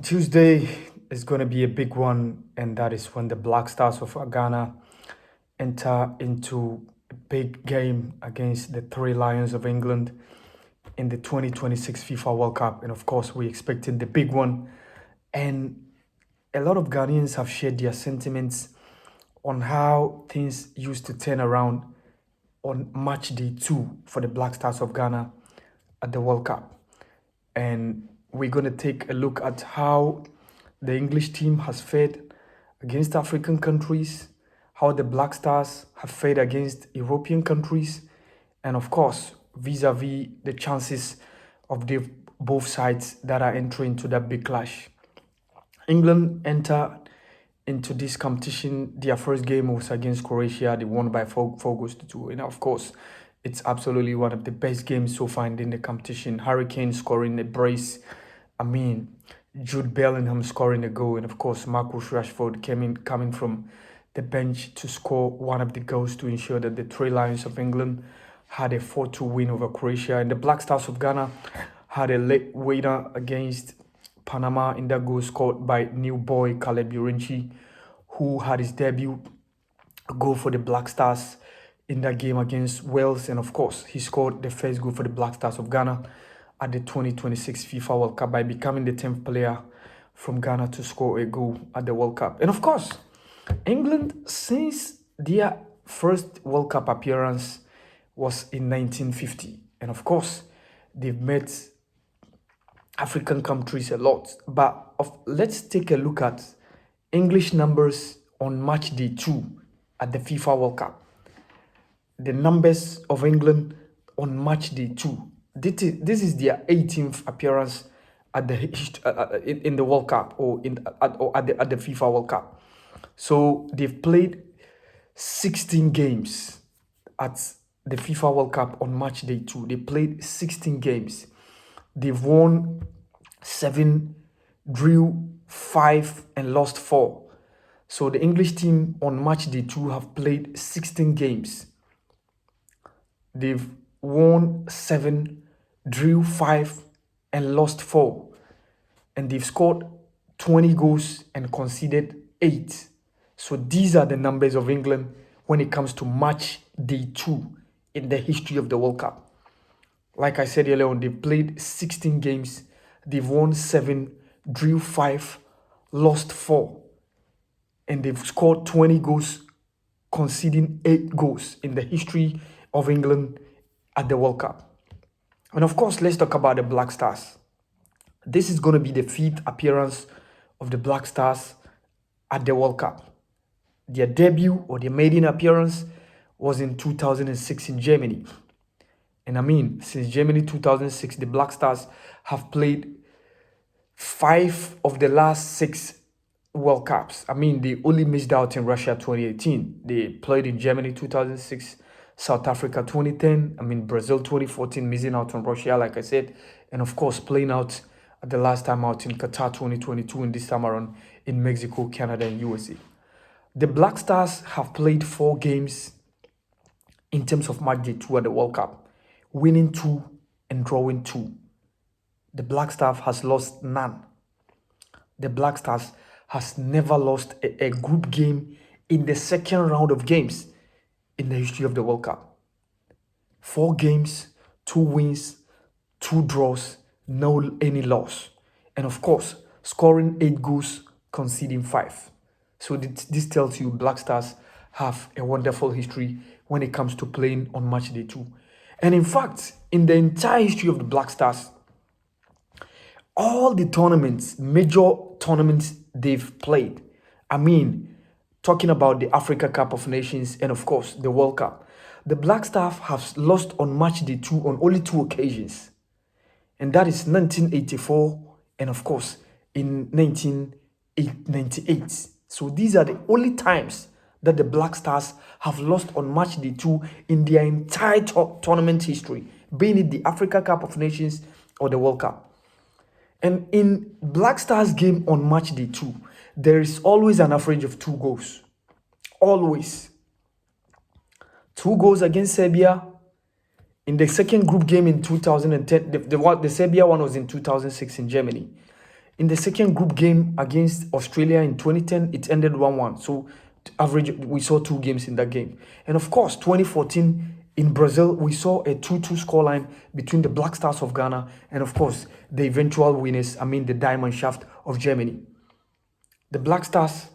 Tuesday is going to be a big one, and that is when the Black Stars of Ghana enter into a big game against the Three Lions of England in the 2026 FIFA World Cup. And of course, we're expecting the big one. And a lot of Ghanaians have shared their sentiments on how things used to turn around on match day 2 for the Black Stars of Ghana at the World Cup. And we're going to take a look at how the English team has fared against African countries, how the Black Stars have fared against European countries, and of course, vis-a-vis the chances of the both sides that are entering into that big clash. England entered into this competition. Their first game was against Croatia. They won by 4 goals to 2. And of course, it's absolutely one of the best games so far in the competition. Harry Kane scoring a brace. Jude Bellingham scoring a goal. And of course, Marcus Rashford coming from the bench to score one of the goals to ensure that the Three Lions of England had a 4-2 win over Croatia. And the Black Stars of Ghana had a late winner against Panama in that goal scored by new boy Caleb Urinchi, who had his debut goal for the Black Stars in that game against Wales. And of course, he scored the first goal for the Black Stars of Ghana at the 2026 FIFA World Cup by becoming the 10th player from Ghana to score a goal at the World Cup. And of course, England, since their first World Cup appearance was in 1950. And of course, they've met African countries a lot. But let's take a look at English numbers on match day 2 at the FIFA World Cup. The numbers of England on match day 2. This is their 18th appearance at in the World Cup or at the FIFA World Cup. So they've played 16 games at the FIFA World Cup on match day 2. They played 16 games. They've won 7, drew 5, and lost 4. So the English team on match day 2 have played 16 games. They've won 7, drew 5, and lost 4. And they've scored 20 goals and conceded 8. So these are the numbers of England when it comes to match day 2 in the history of the World Cup. Like I said earlier on, they've played 16 games. They've won 7, drew 5, lost 4. And they've scored 20 goals, conceding 8 goals in the history of England at the World Cup. And of course, let's talk about the Black Stars. This is going to be the 5th appearance of the Black Stars at the World Cup. Their debut or their maiden appearance was in 2006 in Germany. And since Germany 2006, the Black Stars have played 5 of the last 6 World Cups. They only missed out in Russia 2018. They played in Germany 2006, South Africa 2010, Brazil 2014, missing out on Russia, like I said. And of course, playing out at the last time out in Qatar 2022 and this time around in Mexico, Canada, and USA. The Black Stars have played 4 games in terms of match day 2 at the World Cup, winning 2 and drawing 2. The Black Stars has lost none. The Black Stars has never lost a group game in the second round of games in the history of the World Cup. 4 games, 2 wins, 2 draws, no any loss. And of course, scoring 8 goals, conceding 5. So this tells you Black Stars have a wonderful history when it comes to playing on match day 2. And in fact, in the entire history of the Black Stars, all the tournaments, major tournaments they've played, talking about the Africa Cup of Nations and of course the World Cup, the Black Stars have lost on match day 2 on only 2 occasions. And that is 1984 and of course in 1998. So these are the only times that the Black Stars have lost on match day 2 in their entire tournament history, being it the Africa Cup of Nations or the World Cup. And in Black Stars game on match day 2, there is always an average of 2 goals. Always. 2 goals against Serbia. In the second group game in 2010, the Serbia one was in 2006 in Germany. In the second group game against Australia in 2010, it ended 1-1. So average, we saw 2 games in that game. And of course, 2014 in Brazil, we saw a 2-2 scoreline between the Black Stars of Ghana and of course the eventual winners, the Diamond Shaft of Germany. The Black Stars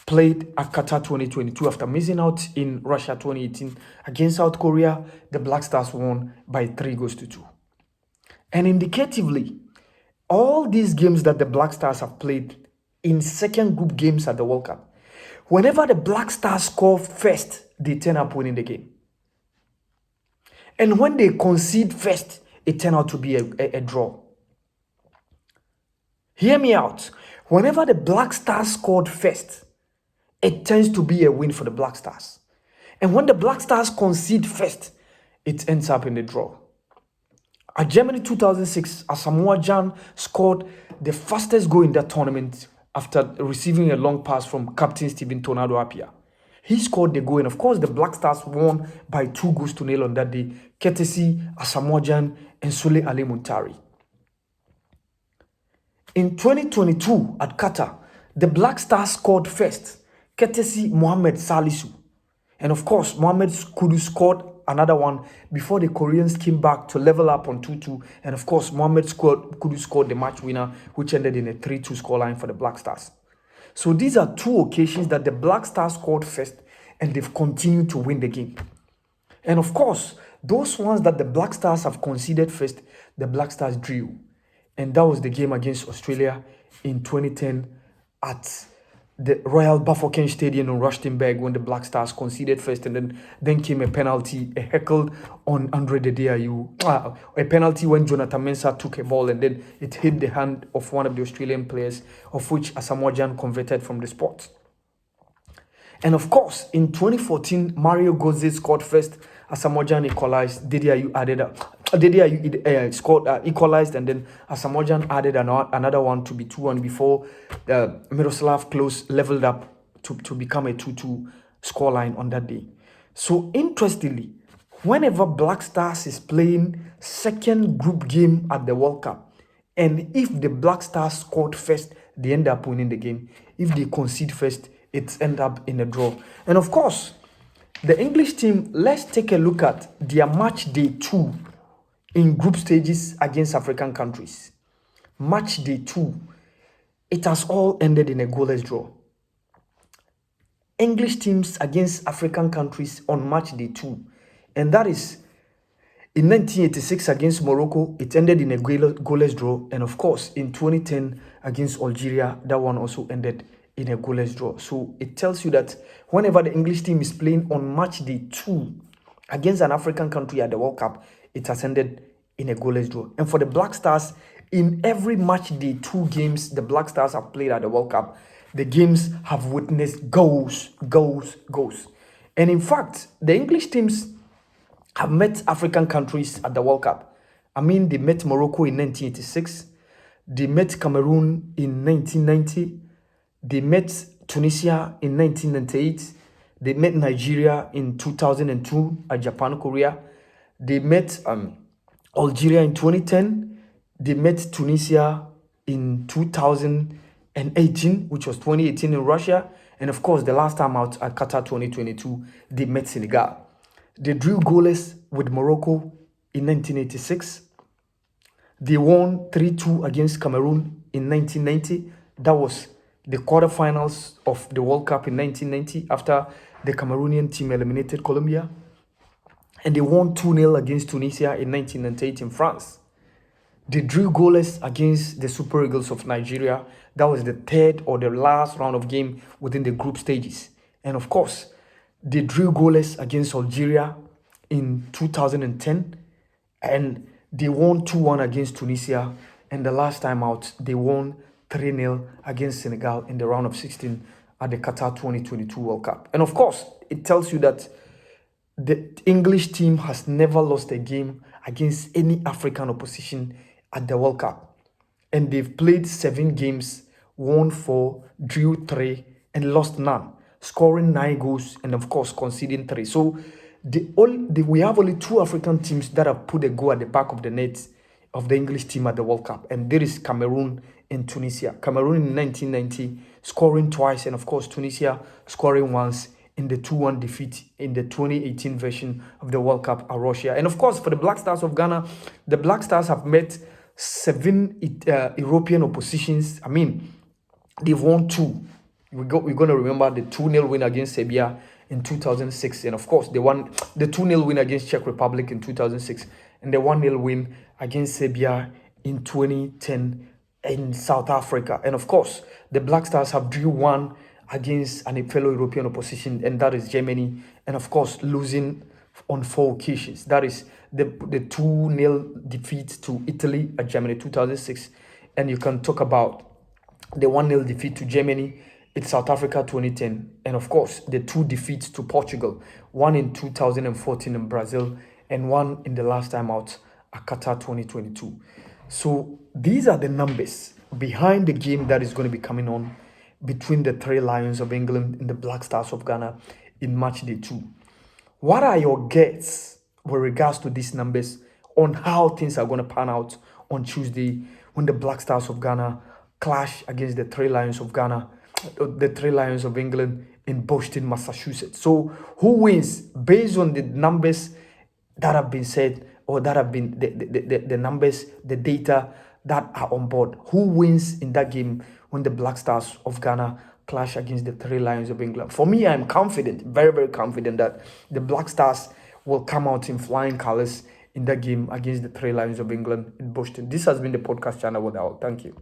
played at Qatar 2022 after missing out in Russia 2018 against South Korea. The Black Stars won by 3-2. And indicatively, all these games that the Black Stars have played in second group games at the World Cup, whenever the Black Stars score first, they turn up winning the game. And when they concede first, it turned out to be a draw. Hear me out. Whenever the Black Stars scored first, it tends to be a win for the Black Stars. And when the Black Stars concede first, it ends up in a draw. At Germany 2006, Asamoah Gyan scored the fastest goal in that tournament after receiving a long pass from captain Stephen Tornado Appiah. He scored the goal, and of course, the Black Stars won by 2-0 on that day, courtesy Asamoah Gyan and Sule Ali Muntari. In 2022 at Qatar, the Black Stars scored first, courtesy Mohamed Salisu. And of course, Mohamed Kudus scored another one before the Koreans came back to level up on 2-2. And of course, Mohamed Kudus scored the match winner, which ended in a 3-2 scoreline for the Black Stars. So these are 2 occasions that the Black Stars scored first and they've continued to win the game. And of course, those ones that the Black Stars have conceded first, the Black Stars drew. And that was the game against Australia in 2010 at the Royal Bafokeng Stadium in Rustenburg when the Black Stars conceded first, and then came a penalty, a heckle on Andre Dedeayu. A penalty when Jonathan Mensah took a ball and then it hit the hand of one of the Australian players, of which Asamoah Gyan converted from the spot. And of course, in 2014, Mario Götze scored first. Asamoah Gyan equalized. Dedeayu scored, equalized, and then Asamoah Gyan added another one to be 2-1 before Miroslav Klose leveled up to become a 2-2 scoreline on that day. So interestingly, whenever Black Stars is playing second group game at the World Cup, and if the Black Stars scored first, they end up winning the game. If they concede first, it ends up in a draw. And of course, the English team, let's take a look at their match day 2 in group stages against African countries. Match day 2, it has all ended in a goalless draw. English teams against African countries on match day 2. And that is in 1986 against Morocco, it ended in a goalless draw. And of course, in 2010 against Algeria, that one also ended in a goalless draw. So it tells you that whenever the English team is playing on match day 2 against an African country at the World Cup, it has ended in a goalless draw. And for the Black Stars, in every match day 2 games the Black Stars have played at the World Cup, the games have witnessed goals. And in fact, the English teams have met African countries at the World Cup. They met Morocco in 1986. They met Cameroon in 1990. They met Tunisia in 1998. They met Nigeria in 2002 at Japan, Korea. They met Algeria in 2010. They met Tunisia in 2018, which was 2018 in Russia. And of course, the last time out at Qatar 2022, they met Senegal. They drew goalless with Morocco in 1986. They won 3-2 against Cameroon in 1990. That was the quarterfinals of the World Cup in 1990 after the Cameroonian team eliminated Colombia. And they won 2-0 against Tunisia in 1998 in France. They drew goalless against the Super Eagles of Nigeria. That was the third or the last round of game within the group stages. And of course, they drew goalless against Algeria in 2010. And they won 2-1 against Tunisia. And the last time out, they won 3-0 against Senegal in the round of 16 at the Qatar 2022 World Cup. And of course, it tells you that the English team has never lost a game against any African opposition at the World Cup. And they've played 7 games, won 4, drew 3, and lost none, scoring 9 goals and of course conceding 3. So we have only 2 African teams that have put a goal at the back of the net of the English team at the World Cup, and there is Cameroon in Tunisia. Cameroon in 1990 scoring twice, and of course Tunisia scoring once in the 2-1 defeat in the 2018 version of the World Cup at Russia. And of course, for the Black Stars of Ghana, the Black Stars have met 7 European oppositions. I mean, they've won 2. We're going to remember the 2-0 win against Serbia in 2006. And of course, they won the 2-0 win against Czech Republic in 2006. And the 1-0 win against Serbia in 2010 in South Africa. And of course, the Black Stars have drew 1 against a fellow European opposition, and that is Germany. And of course, losing on 4 occasions. That is the 2-0 defeat to Italy at Germany 2006. And you can talk about the 1-0 defeat to Germany in South Africa 2010. And of course, the 2 defeats to Portugal, one in 2014 in Brazil, and one in the last time out at Qatar 2022. So these are the numbers behind the game that is going to be coming on between the 3 Lions of England and the Black Stars of Ghana in match day 2. What are your guesses with regards to these numbers on how things are going to pan out on Tuesday when the Black Stars of Ghana clash against the 3 Lions of Ghana, the 3 Lions of England in Boston, Massachusetts? So who wins based on the numbers that have been said, or that have been the numbers, the data that are on board? Who wins in that game when the Black Stars of Ghana clash against the 3 Lions of England? For me, I'm confident, very, very confident that the Black Stars will come out in flying colors in that game against the 3 Lions of England in Boston. This has been the podcast channel with Al. Thank you.